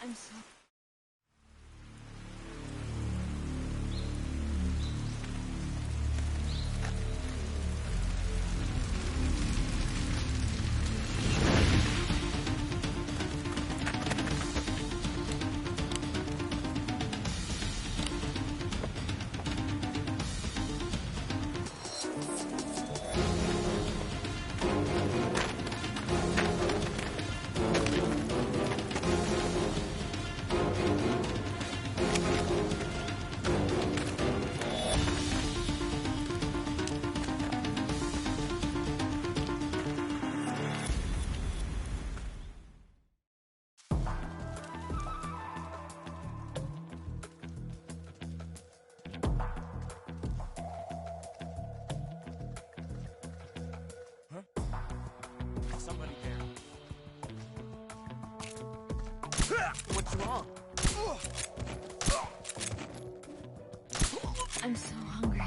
I'm so... Somebody there. What's wrong? I'm so hungry.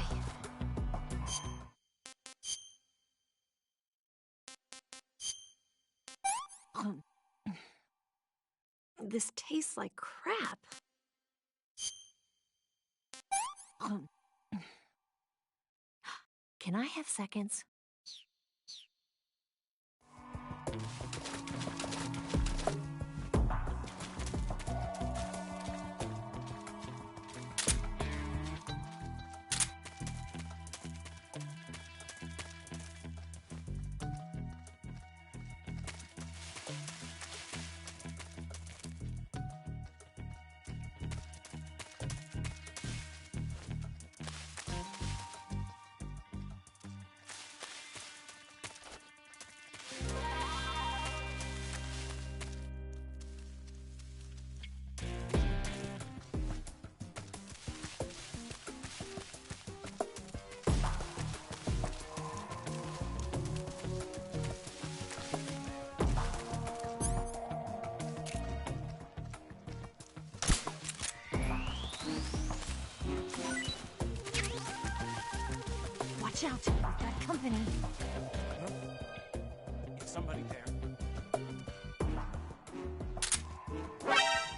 This tastes like crap. Can I have seconds? Watch out, we've got company. Is somebody there?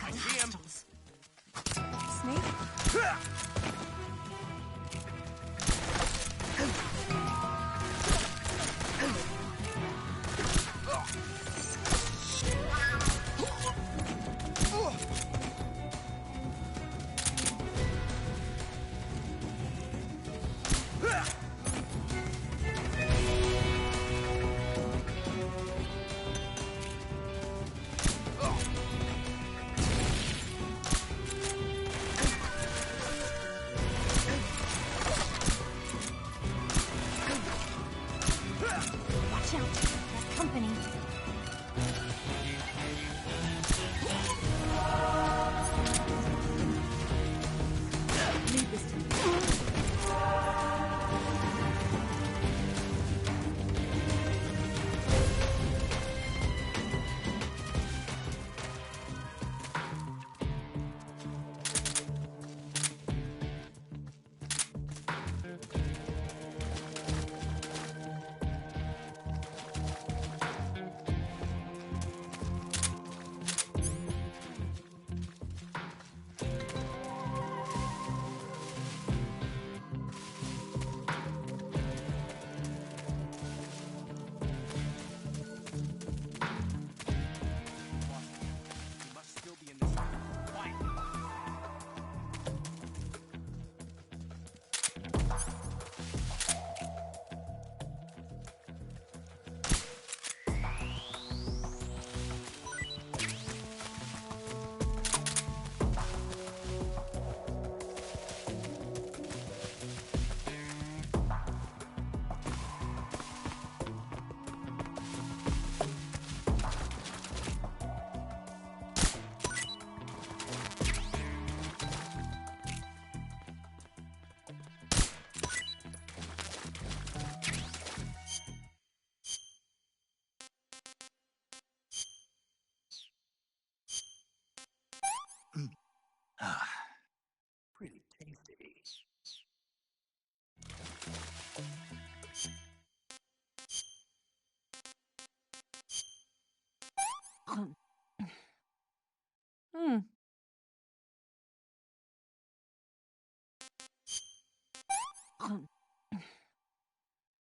Got see him. hostiles. Snake? Watch out, we've got company. Leave this to me.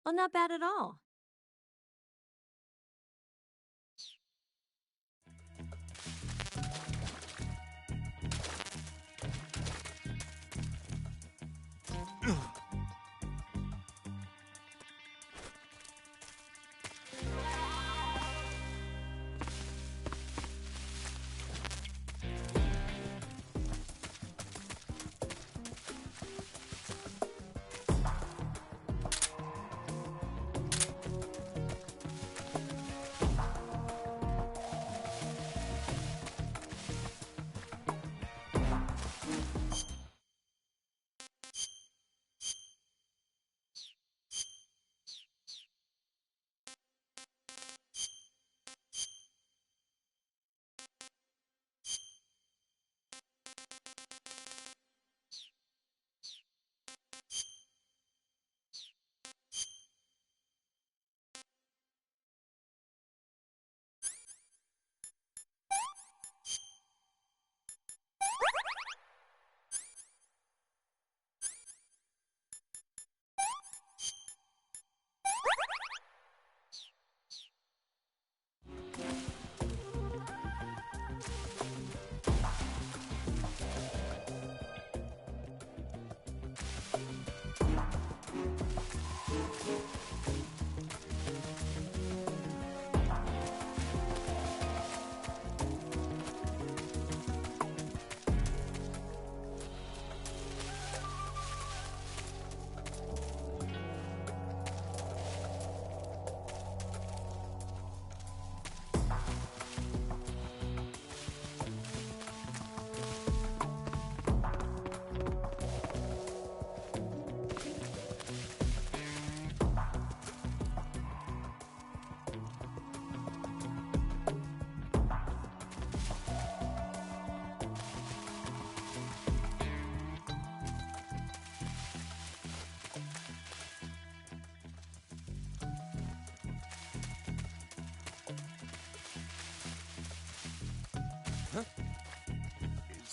Well, not bad at all.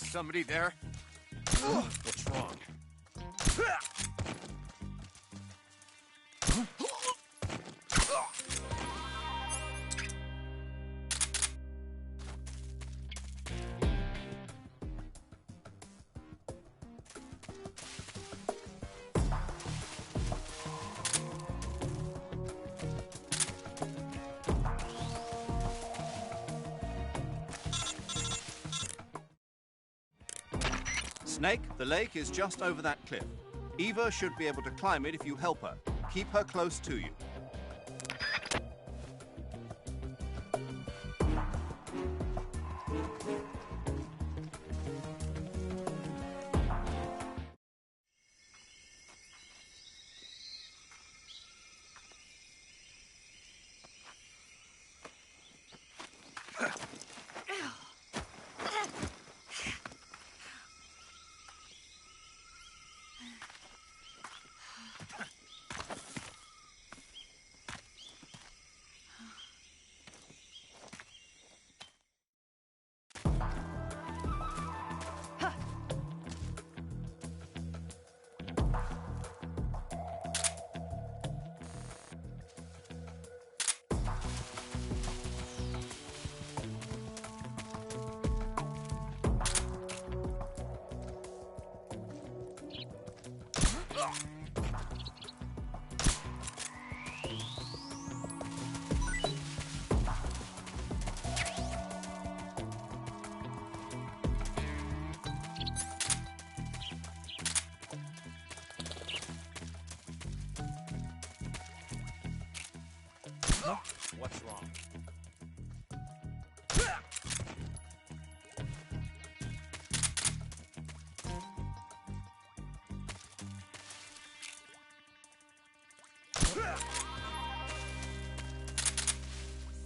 Is somebody there? What's wrong? Snake, the lake is just over that cliff. Eva should be able to climb it if you help her. Keep her close to you. What's wrong?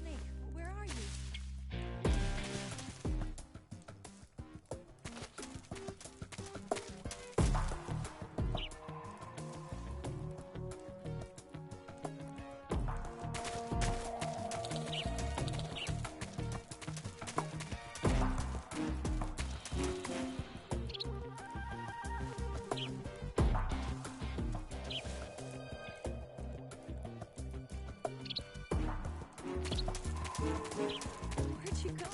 Snake, where are you? Where'd you go?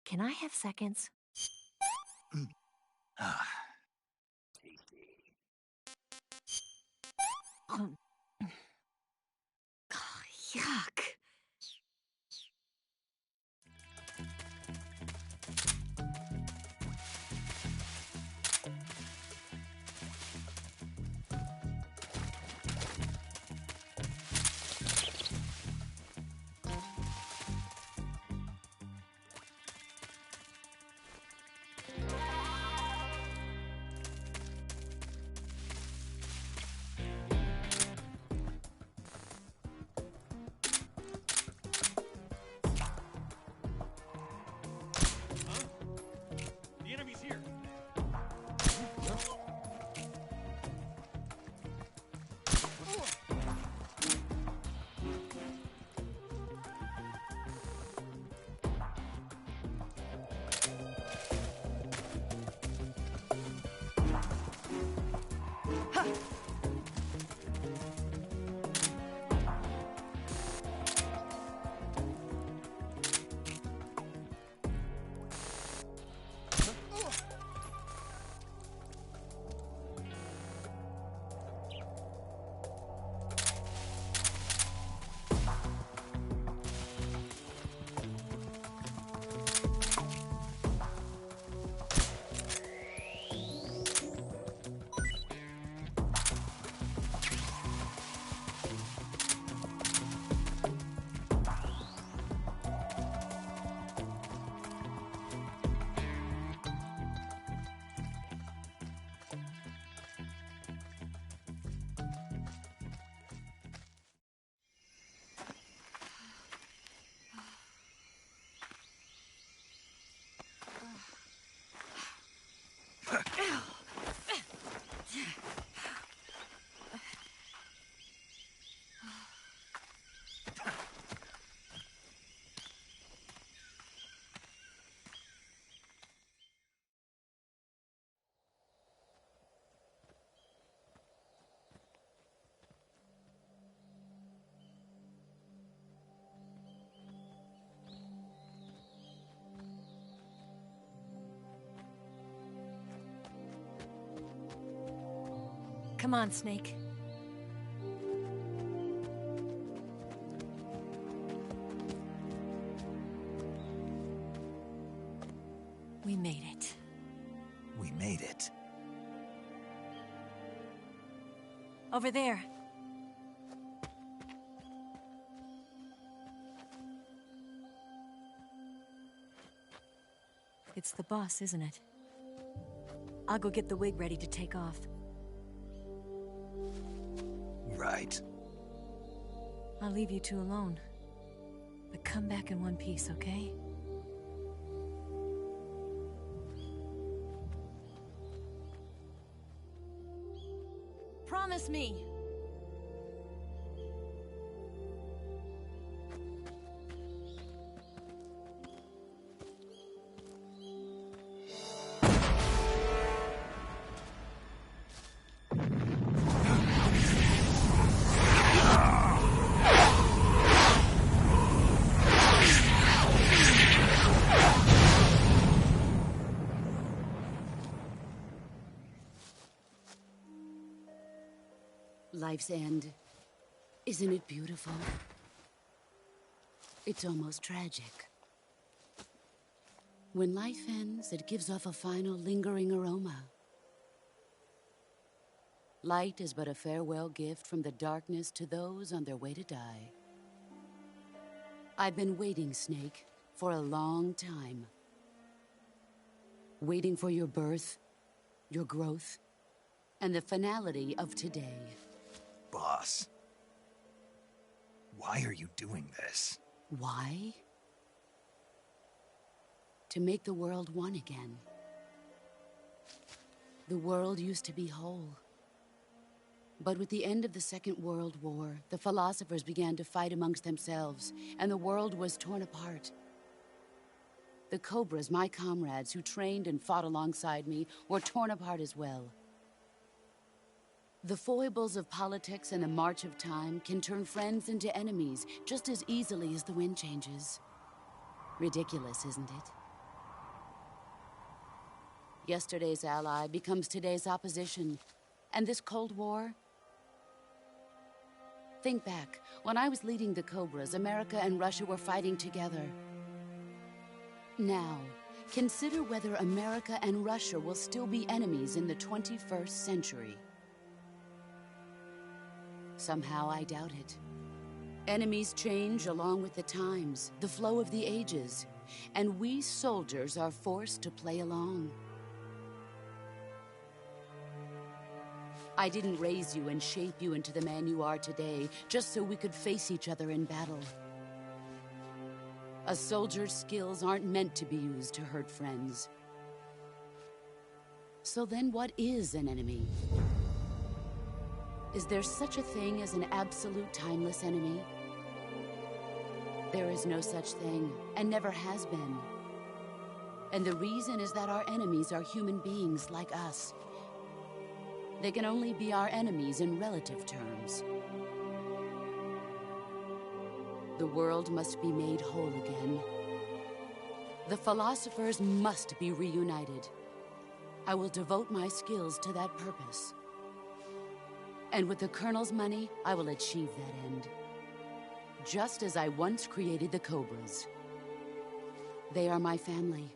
Can I have seconds? Yuck. The enemy's here. Come on, Snake. We made it. We made it. Over there. It's the boss, isn't it? I'll go get the wig ready to take off. Right. I'll leave you two alone. But come back in one piece, okay? Promise me! Life's end. Isn't it beautiful? It's almost tragic. When life ends, it gives off a final lingering aroma. Light is but a farewell gift from the darkness to those on their way to die. I've been waiting, Snake, for a long time. Waiting for your birth, your growth, and the finality of today. Boss. Why are you doing this? Why? To make the world one again. The world used to be whole. But with the end of the Second World War, the philosophers began to fight amongst themselves, and the world was torn apart. The Cobras, my comrades who trained and fought alongside me, were torn apart as well. The foibles of politics and the march of time can turn friends into enemies just as easily as the wind changes. Ridiculous, isn't it? Yesterday's ally becomes today's opposition. And this Cold War? Think back. When I was leading the Cobras, America and Russia were fighting together. Now, consider whether America and Russia will still be enemies in the 21st century. Somehow I doubt it. Enemies change along with the times, the flow of the ages, and we soldiers are forced to play along. I didn't raise you and shape you into the man you are today just so we could face each other in battle. A soldier's skills aren't meant to be used to hurt friends. So then what is an enemy? Is there such a thing as an absolute timeless enemy? There is no such thing, and never has been. And the reason is that our enemies are human beings like us. They can only be our enemies in relative terms. The world must be made whole again. The philosophers must be reunited. I will devote my skills to that purpose. And with the Colonel's money, I will achieve that end. Just as I once created the Cobras. They are my family.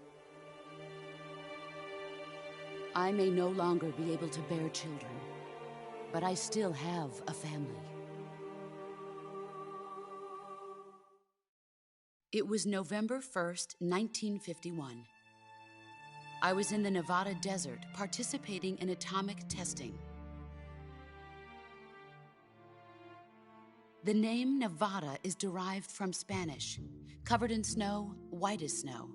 I may no longer be able to bear children, but I still have a family. It was November 1st, 1951. I was in the Nevada desert participating in atomic testing. The name Nevada is derived from Spanish, covered in snow, white as snow.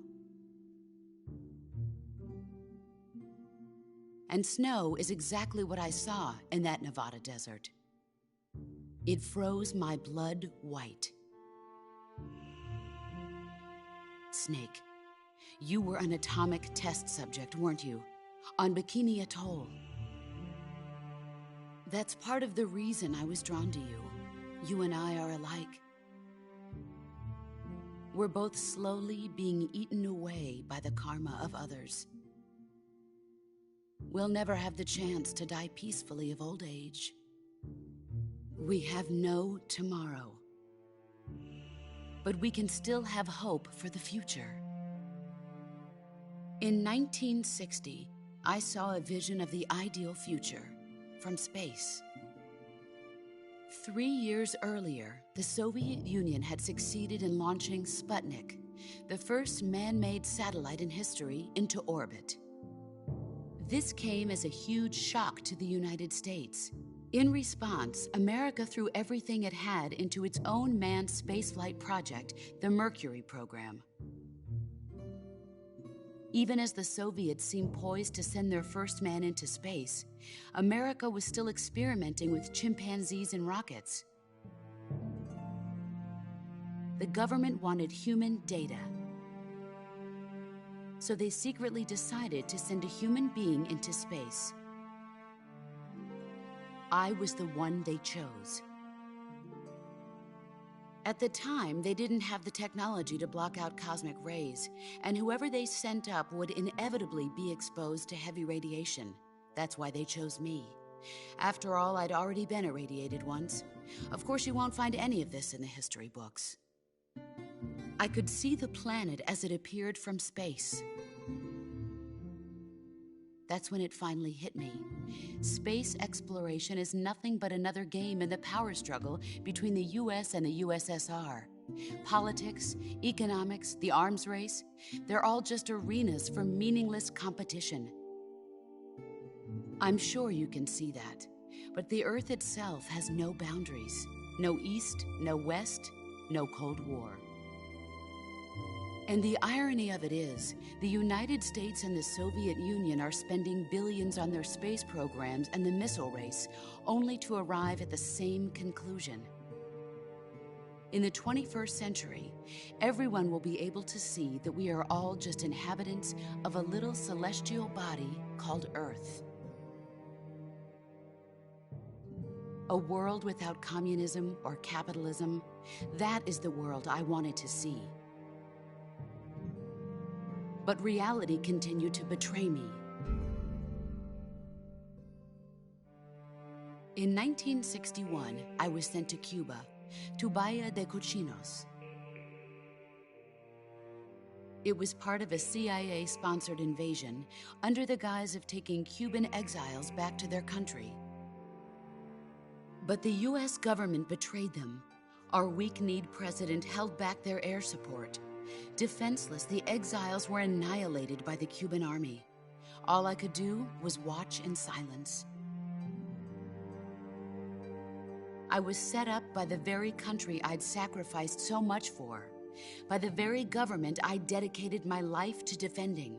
And snow is exactly what I saw in that Nevada desert. It froze my blood white. Snake, you were an atomic test subject, weren't you? On Bikini Atoll. That's part of the reason I was drawn to you. You and I are alike. We're both slowly being eaten away by the karma of others. We'll never have the chance to die peacefully of old age. We have no tomorrow. But we can still have hope for the future. In 1960, I saw a vision of the ideal future from space. 3 years earlier, the Soviet Union had succeeded in launching Sputnik, the first man-made satellite in history, into orbit. This came as a huge shock to the United States. In response, America threw everything it had into its own manned spaceflight project, the Mercury program. Even as the Soviets seemed poised to send their first man into space, America was still experimenting with chimpanzees and rockets. The government wanted human data. So they secretly decided to send a human being into space. I was the one they chose. At the time, they didn't have the technology to block out cosmic rays, and whoever they sent up would inevitably be exposed to heavy radiation. That's why they chose me. After all, I'd already been irradiated once. Of course, you won't find any of this in the history books. I could see the planet as it appeared from space. That's when it finally hit me. Space exploration is nothing but another game in the power struggle between the US and the USSR. Politics, economics, the arms race, they're all just arenas for meaningless competition. I'm sure you can see that, but the Earth itself has no boundaries. No East, no West, no Cold War. And the irony of it is, the United States and the Soviet Union are spending billions on their space programs and the missile race, only to arrive at the same conclusion. In the 21st century, everyone will be able to see that we are all just inhabitants of a little celestial body called Earth. A world without communism or capitalism, that is the world I wanted to see. But reality continued to betray me. In 1961, I was sent to Cuba, to Bahia de Cochinos. It was part of a CIA-sponsored invasion under the guise of taking Cuban exiles back to their country. But the US government betrayed them. Our weak-kneed president held back their air support. Defenseless, the exiles were annihilated by the Cuban army. All I could do was watch in silence. I was set up by the very country I'd sacrificed so much for, by the very government I dedicated my life to defending.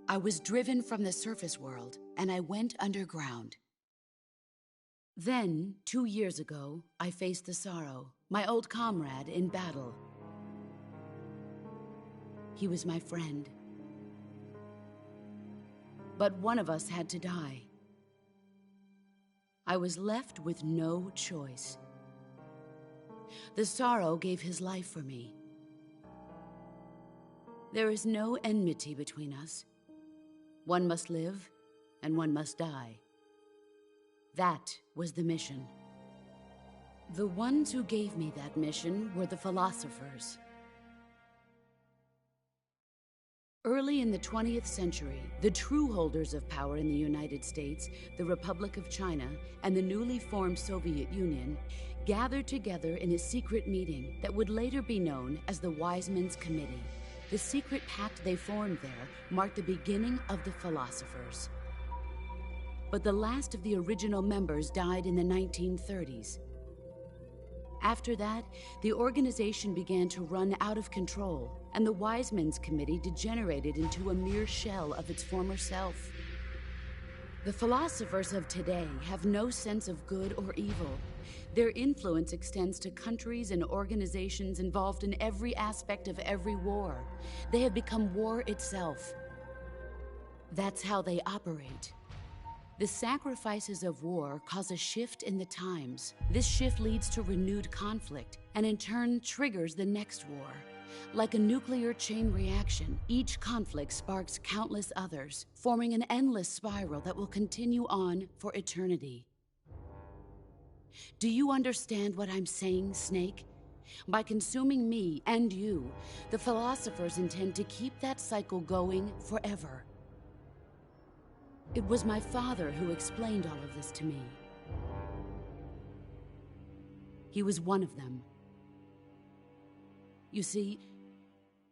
I was driven from the surface world, and I went underground. Then, 2 years ago, I faced the Sorrow, my old comrade in battle. He was my friend. But one of us had to die. I was left with no choice. The Sorrow gave his life for me. There is no enmity between us. One must live, and one must die. That was the mission. The ones who gave me that mission were the philosophers. Early in the 20th century, the true holders of power in the United States, the Republic of China, and the newly formed Soviet Union gathered together in a secret meeting that would later be known as the Wiseman's Committee. The secret pact they formed there marked the beginning of the philosophers. But the last of the original members died in the 1930s. After that, the organization began to run out of control, and the Wiseman's Committee degenerated into a mere shell of its former self. The philosophers of today have no sense of good or evil. Their influence extends to countries and organizations involved in every aspect of every war. They have become war itself. That's how they operate. The sacrifices of war cause a shift in the times. This shift leads to renewed conflict, and in turn triggers the next war. Like a nuclear chain reaction, each conflict sparks countless others, forming an endless spiral that will continue on for eternity. Do you understand what I'm saying, Snake? By consuming me and you, the philosophers intend to keep that cycle going forever. It was my father who explained all of this to me. He was one of them. You see,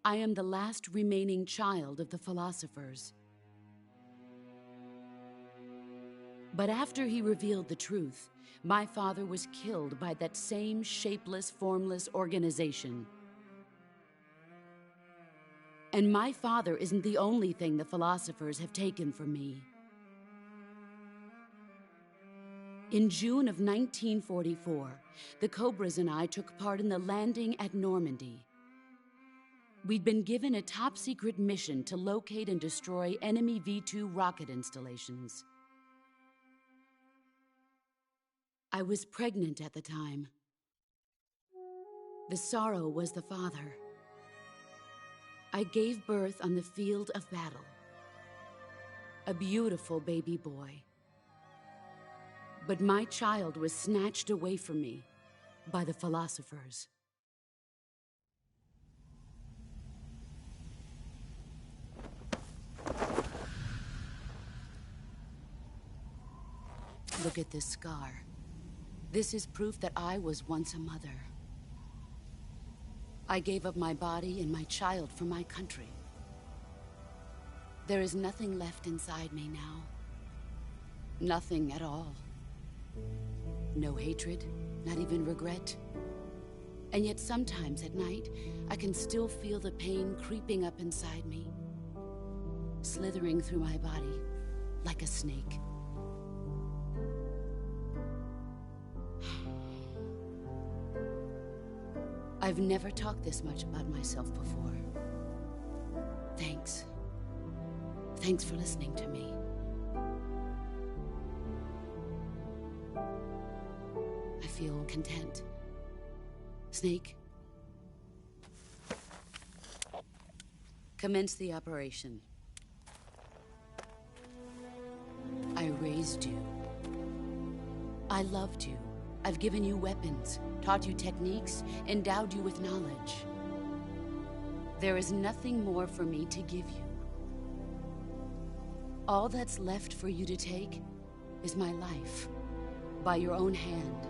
I am the last remaining child of the philosophers. But after he revealed the truth, my father was killed by that same shapeless, formless organization. And my father isn't the only thing the philosophers have taken from me. In June of 1944, the Cobras and I took part in the landing at Normandy. We'd been given a top-secret mission to locate and destroy enemy V-2 rocket installations. I was pregnant at the time. The Sorrow was the father. I gave birth on the field of battle. A beautiful baby boy. But my child was snatched away from me by the philosophers. Look at this scar. This is proof that I was once a mother. I gave up my body and my child for my country. There is nothing left inside me now. Nothing at all. No hatred, not even regret. And yet sometimes at night, I can still feel the pain creeping up inside me, slithering through my body like a snake. I've never talked this much about myself before. Thanks. Thanks for listening to me. I feel content. Snake, commence the operation. I raised you. I loved you. I've given you weapons, taught you techniques, endowed you with knowledge. There is nothing more for me to give you. All that's left for you to take is my life, by your own hand.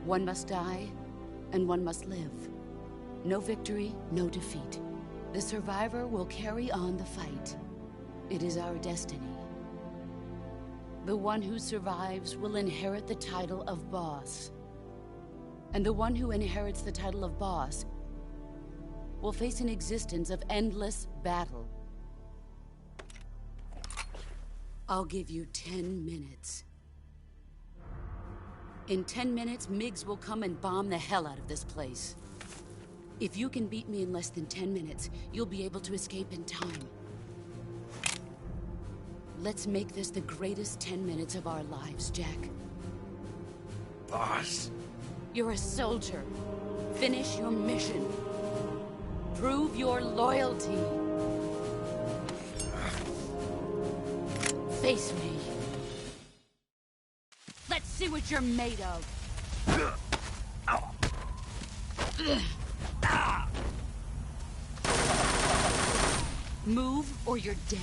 One must die, and one must live. No victory, no defeat. The survivor will carry on the fight. It is our destiny. The one who survives will inherit the title of boss. And the one who inherits the title of boss will face an existence of endless battle. I'll give you 10 minutes. In 10 minutes, MiGs will come and bomb the hell out of this place. If you can beat me in less than 10 minutes, you'll be able to escape in time. Let's make this the greatest 10 minutes of our lives, Jack. Boss. You're a soldier. Finish your mission. Prove your loyalty. Face me. Let's see what you're made of. Move or you're dead.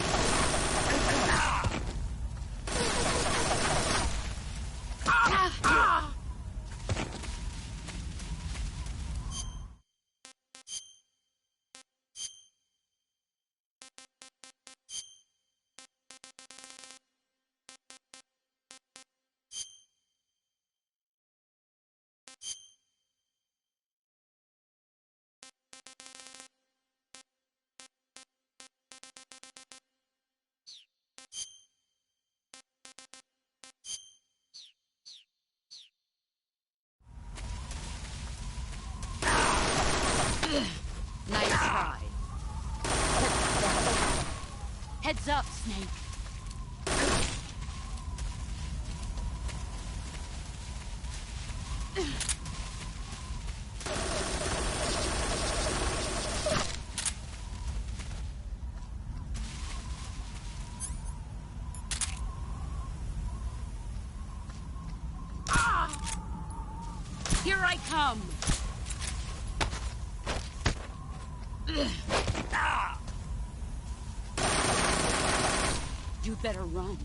Nice try. Heads up, Snake. Here I come. You better run.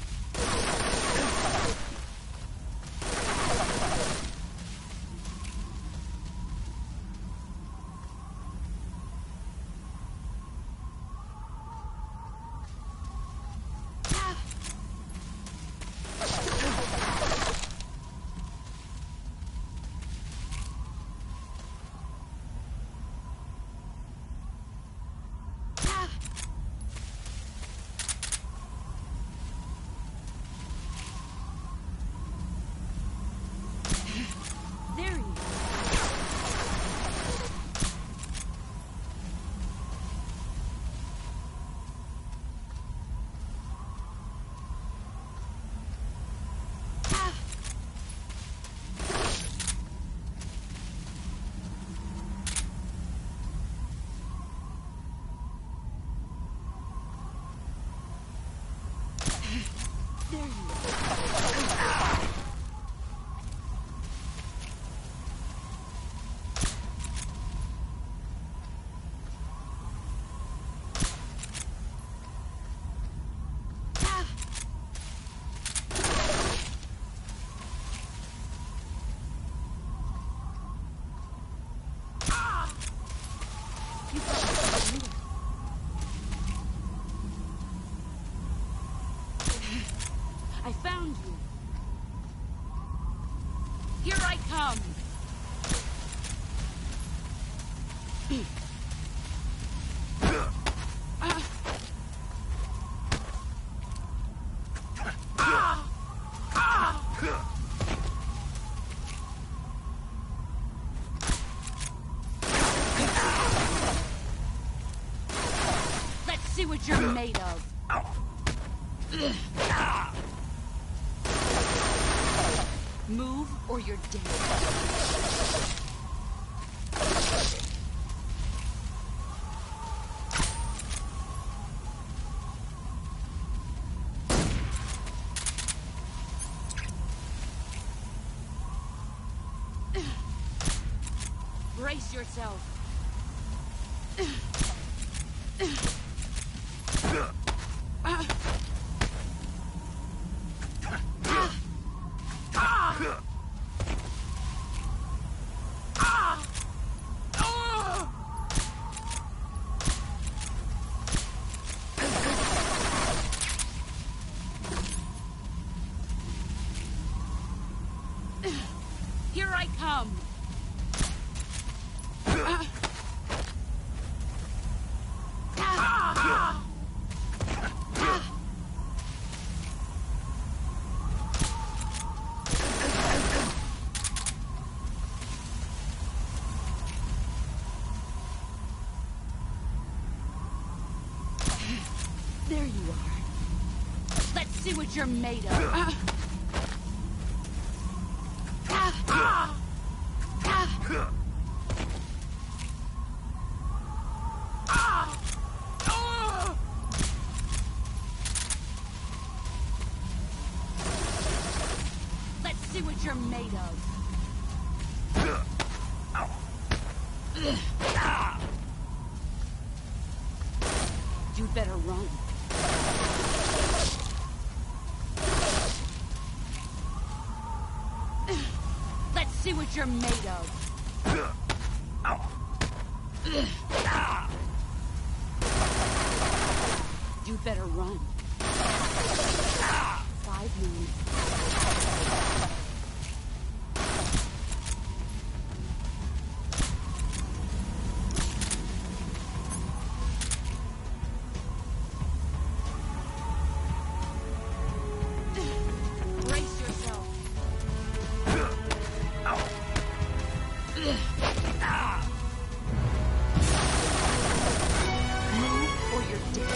Let's see what you're made of. Move or you're dead. Brace yourself. Here I come. There you are. Let's see what you're made of. Let's see what you're made of. You'd better run. Let's see what you're made of. You'd better run. 5 minutes. Brace yourself. Move or you're dead.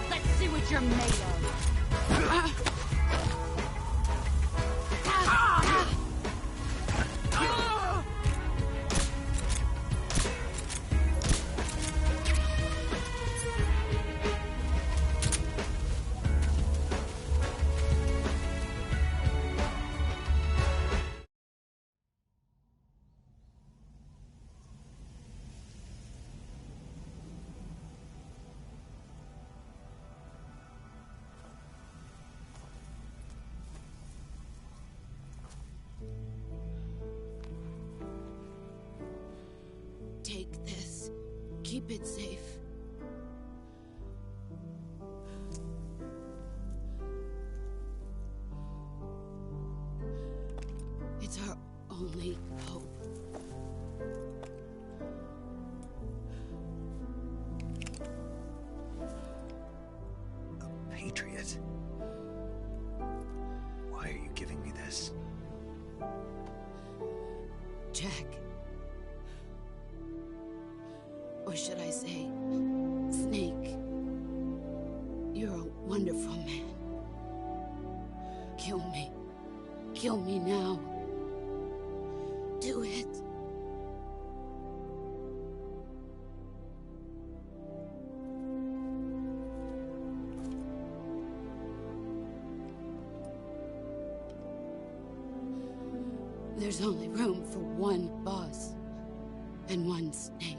Let's see what you're made of. Take this. Keep it safe. It's our only hope. A patriot? Why are you giving me this? Jack. Or should I say, Snake. You're a wonderful man. Kill me. Kill me now. Do it. There's only room for one boss and one Snake.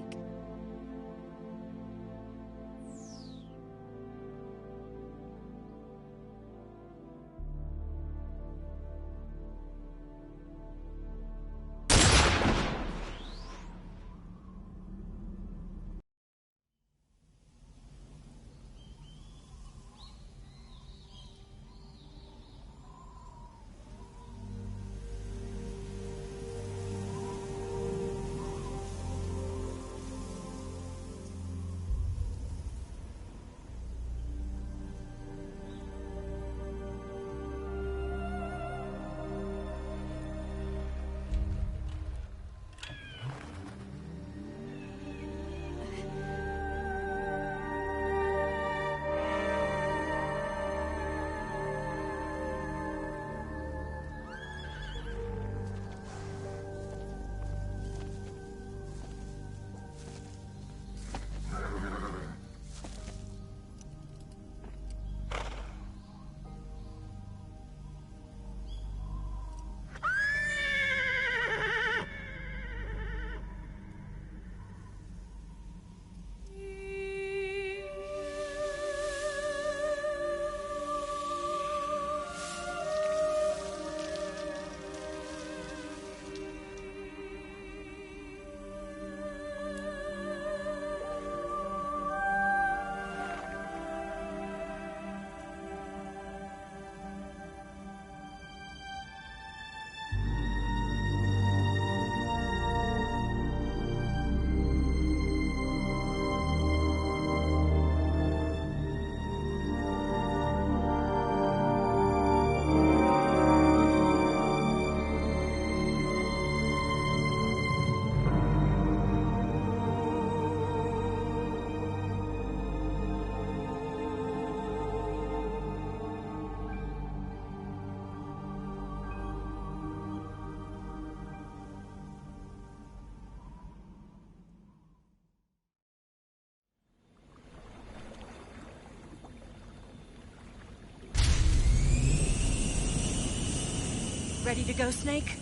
Ready to go, Snake?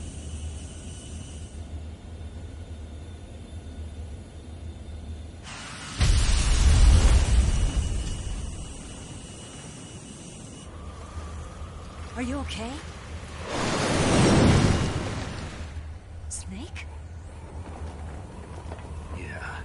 Are you okay? Snake? Yeah.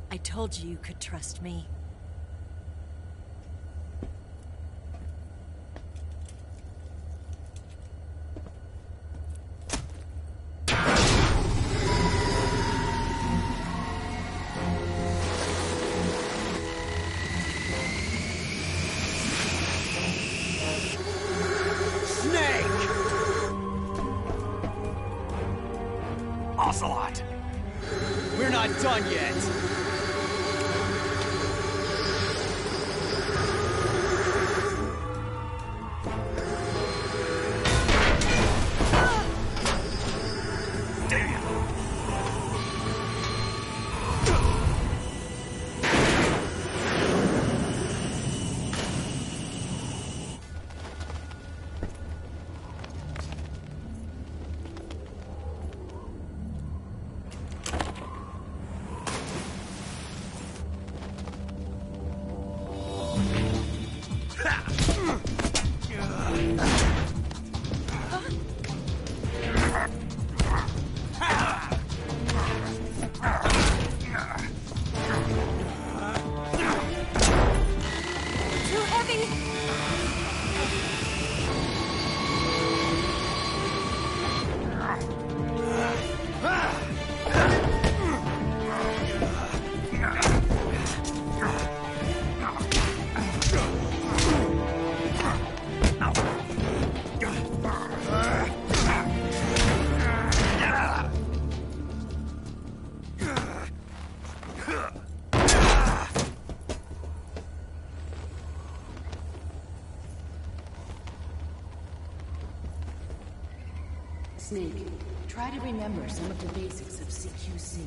I told you you could trust me. Snake! Ocelot! We're not done yet! Too heavy! Snake, try to remember some of the basics of CQC.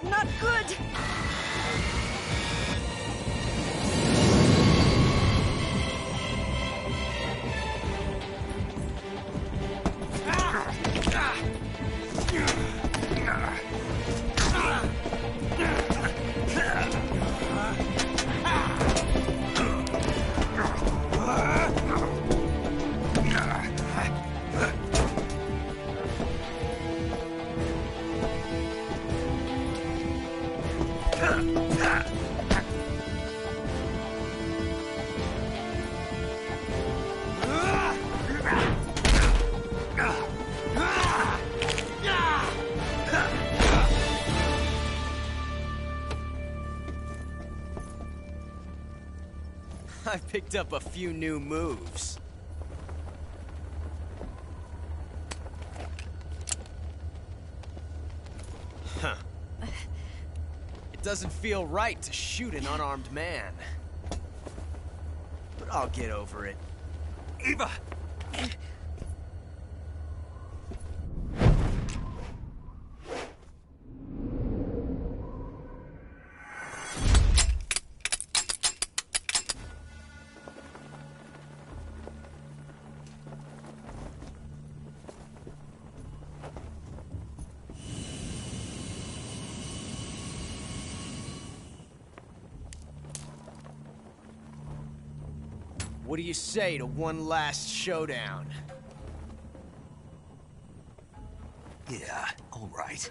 Not good! I picked up a few new moves. Huh. It doesn't feel right to shoot an unarmed man. But I'll get over it. Eva! What do you say to one last showdown? Yeah, all right.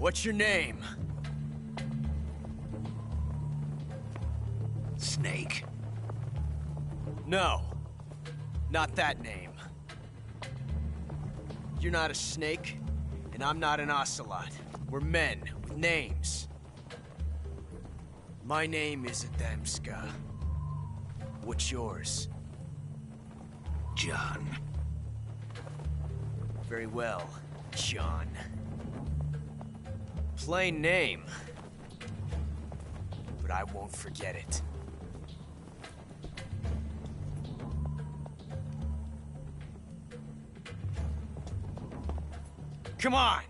What's your name? Snake. No. Not that name. You're not a snake, and I'm not an ocelot. We're men with names. My name is Adamska. What's yours? John. Very well, John. Plain name. But I won't forget it. Come on!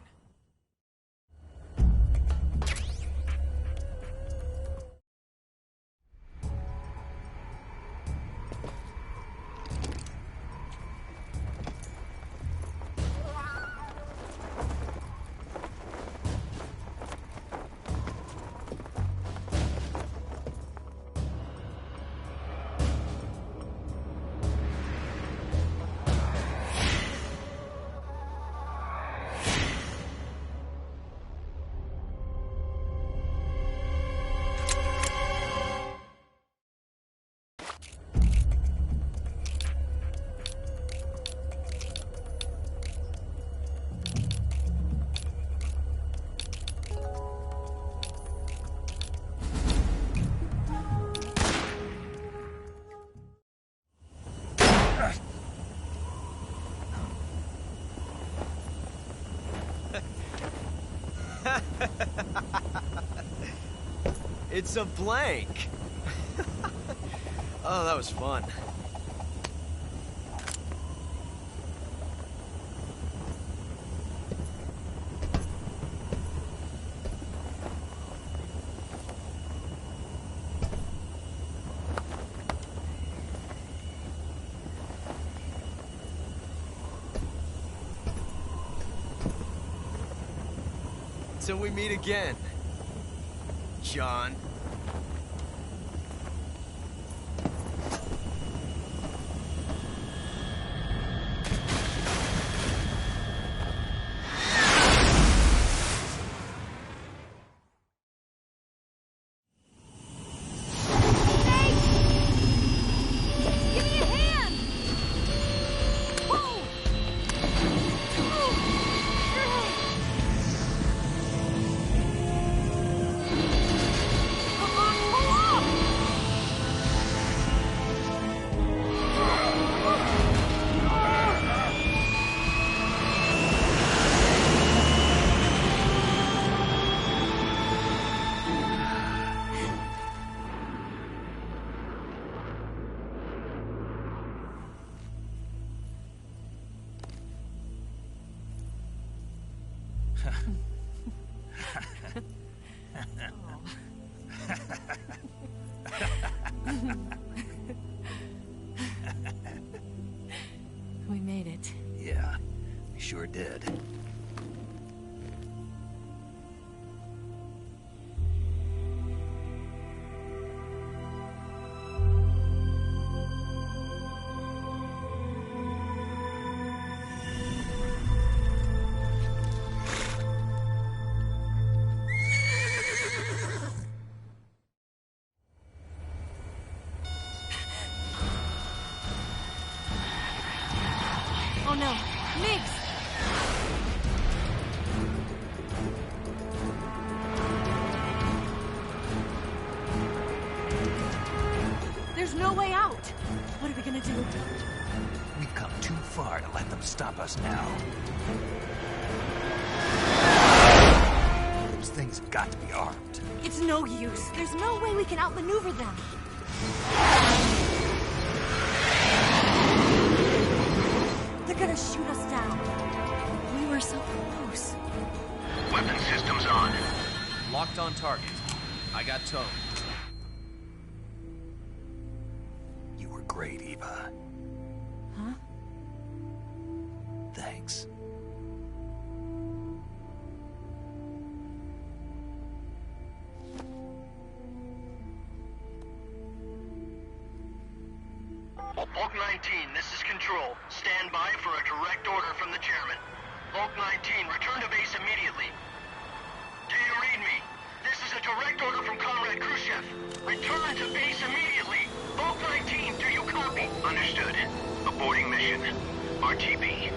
It's a blank. Oh, that was fun. Till we meet again, John. We made it. Yeah, we sure did. Oh no, Miggs! There's no way out! What are we gonna do? We've come too far to let them stop us now. Those things have got to be armed. It's no use. There's no way we can outmaneuver them. They're gonna shoot us down. We were so close. Weapon systems on. Locked on target. I got towed. You were great, Eva. Huh? Thanks. Hulk 19, this is Control. Stand by for a direct order from the chairman. Hulk 19, return to base immediately. me. This is a direct order from Comrade Khrushchev. Return to base immediately. Vault 19, do you copy? Understood. Aborting mission. RTB.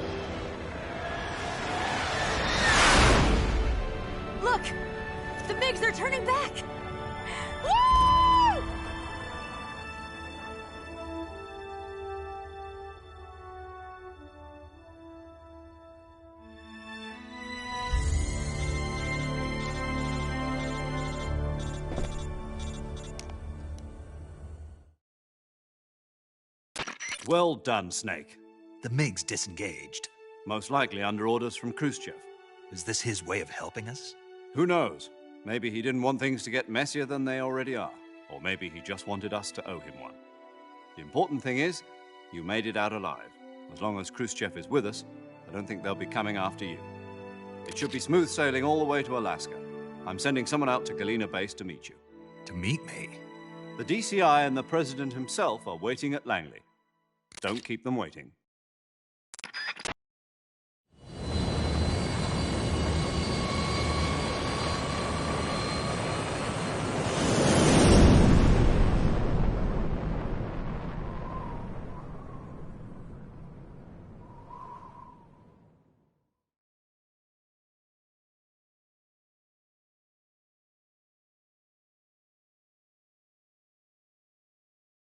Look! The MiGs are turning back! Woo! Well done, Snake. The MiGs disengaged. Most likely under orders from Khrushchev. Is this his way of helping us? Who knows? Maybe he didn't want things to get messier than they already are. Or maybe he just wanted us to owe him one. The important thing is, you made it out alive. As long as Khrushchev is with us, I don't think they'll be coming after you. It should be smooth sailing all the way to Alaska. I'm sending someone out to Galena Base to meet you. To meet me? The DCI and the President himself are waiting at Langley. Don't keep them waiting.